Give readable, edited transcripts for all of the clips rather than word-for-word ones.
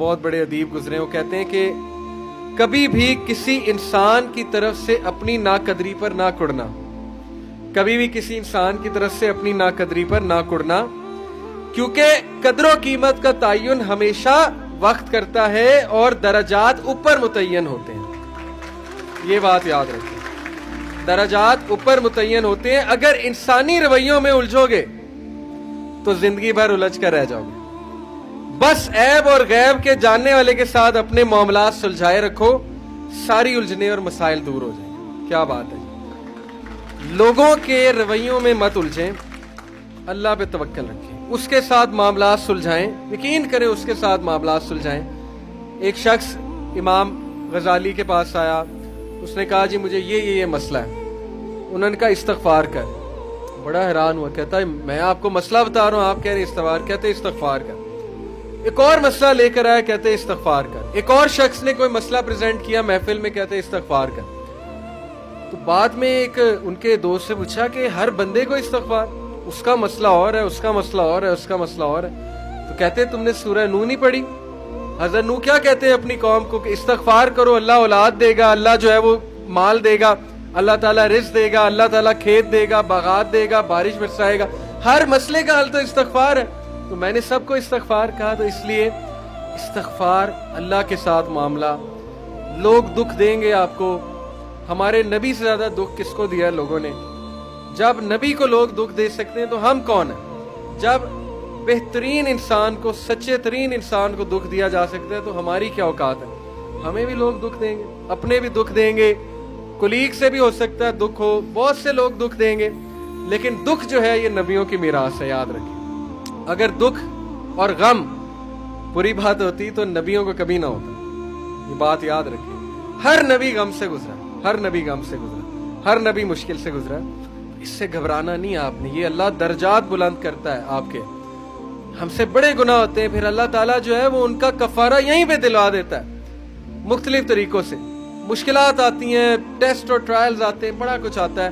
بہت بڑے ادیب گزرے ہیں، وہ کہتے ہیں کہ کبھی بھی کسی انسان کی طرف سے اپنی ناقدری پر نہ کڑنا، کبھی بھی کسی انسان کی طرف سے اپنی ناقدری پر نہ کڑنا، کیونکہ قدر و قیمت کا تعین ہمیشہ وقت کرتا ہے اور درجات اوپر متعین ہوتے ہیں۔ یہ بات یاد رکھیں، درجات اوپر متعین ہوتے ہیں۔ اگر انسانی رویوں میں الجھو گے تو زندگی بھر الجھ کر رہ جاؤ گے۔ بس عیب اور غیب کے جاننے والے کے ساتھ اپنے معاملات سلجھائے رکھو، ساری الجھنے اور مسائل دور ہو جائیں گے۔ کیا بات ہے! لوگوں کے رویوں میں مت الجھیں، اللہ پہ توکل رکھیں، اس کے ساتھ معاملات سلجھائیں، یقین کریں اس کے ساتھ معاملات سلجھائیں۔ ایک شخص امام غزالی کے پاس آیا، اس نے کہا جی مجھے یہ مسئلہ ہے۔ انہوں نے کہا استغفار کر۔ بڑا حیران ہوا، کہتا ہے میں آپ کو مسئلہ بتا رہا ہوں، آپ کہہ رہے استغفار، کہتے استغفار کر۔ ایک اور مسئلہ لے کر آیا، کہتے استغفار کر۔ ایک اور شخص نے کوئی مسئلہ پریزنٹ کیا محفل میں، کہتے استغفار کر۔ تو بعد میں ایک ان کے دوست سے پوچھا کہ ہر بندے کو استغفار، اس کا مسئلہ اور ہے، اس کا مسئلہ اور ہے، اس کا مسئلہ اور ہے۔ تو کہتے تم نے سورہ نوح نہیں پڑھی؟ حضرت نوح کیا کہتے ہیں اپنی قوم کو کہ استغفار کرو، اللہ اولاد دے گا، اللہ جو ہے وہ مال دے گا، اللہ تعالیٰ رزق دے گا، اللہ تعالیٰ کھیت دے گا، باغات دے گا، بارش برسائے گا، ہر مسئلے کا حل تو استغفار ہے۔ تو میں نے سب کو استغفار کہا، تو اس لیے استغفار، اللہ کے ساتھ معاملہ۔ لوگ دکھ دیں گے آپ کو، ہمارے نبی سے زیادہ دکھ کس کو دیا ہے لوگوں نے؟ جب نبی کو لوگ دکھ دے سکتے ہیں تو ہم کون ہیں؟ جب بہترین انسان کو، سچے ترین انسان کو دکھ دیا جا سکتا ہے تو ہماری کیا اوقات ہے؟ ہمیں بھی لوگ دکھ دیں گے، اپنے بھی دکھ دیں گے، کلیگ سے بھی ہو سکتا ہے دکھ ہو، بہت سے لوگ دکھ دیں گے، لیکن دکھ جو ہے یہ نبیوں کی میراث ہے، یاد رکھیں۔ اگر دکھ اور غم بری بات ہوتی تو نبیوں کو کبھی نہ ہوتا، یہ بات یاد رکھیں۔ ہر نبی غم سے گزرا، ہر نبی غم سے گزرا، ہر نبی مشکل سے گزرا۔ اس سے گھبرانا نہیں آپ نے، یہ اللہ درجات بلند کرتا ہے آپ کے۔ ہم سے بڑے گناہ ہوتے ہیں، پھر اللہ تعالیٰ جو ہے وہ ان کا کفارہ یہیں پہ دلوا دیتا ہے مختلف طریقوں سے۔ مشکلات آتی ہیں، ٹیسٹ اور ٹرائلز آتے ہیں، بڑا کچھ آتا ہے،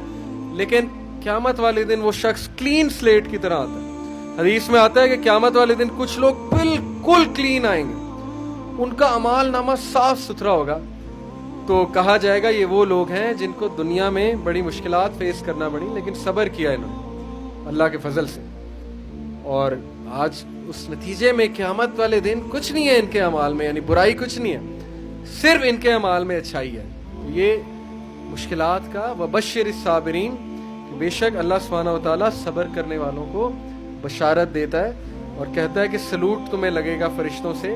لیکن قیامت والے دن وہ شخص کلین سلیٹ کی طرح آتا ہے۔ حدیث میں آتا ہے کہ قیامت والے دن کچھ لوگ بالکل کلین آئیں گے، ان کا اعمال نامہ صاف ستھرا ہوگا۔ تو کہا جائے گا یہ وہ لوگ ہیں جن کو دنیا میں بڑی مشکلات فیس کرنا پڑی، لیکن صبر کیا انہوں نے اللہ کے فضل سے، اور آج اس نتیجے میں قیامت والے دن کچھ نہیں ہے ان کے اعمال میں، یعنی برائی کچھ نہیں ہے، صرف ان کے اعمال میں اچھائی ہے۔ یہ مشکلات کا وبشر الصابرین، بے شک اللہ سبحانہ و تعالیٰ صبر کرنے والوں کو بشارت دیتا ہے اور کہتا ہے کہ سلوٹ تمہیں لگے گا فرشتوں سے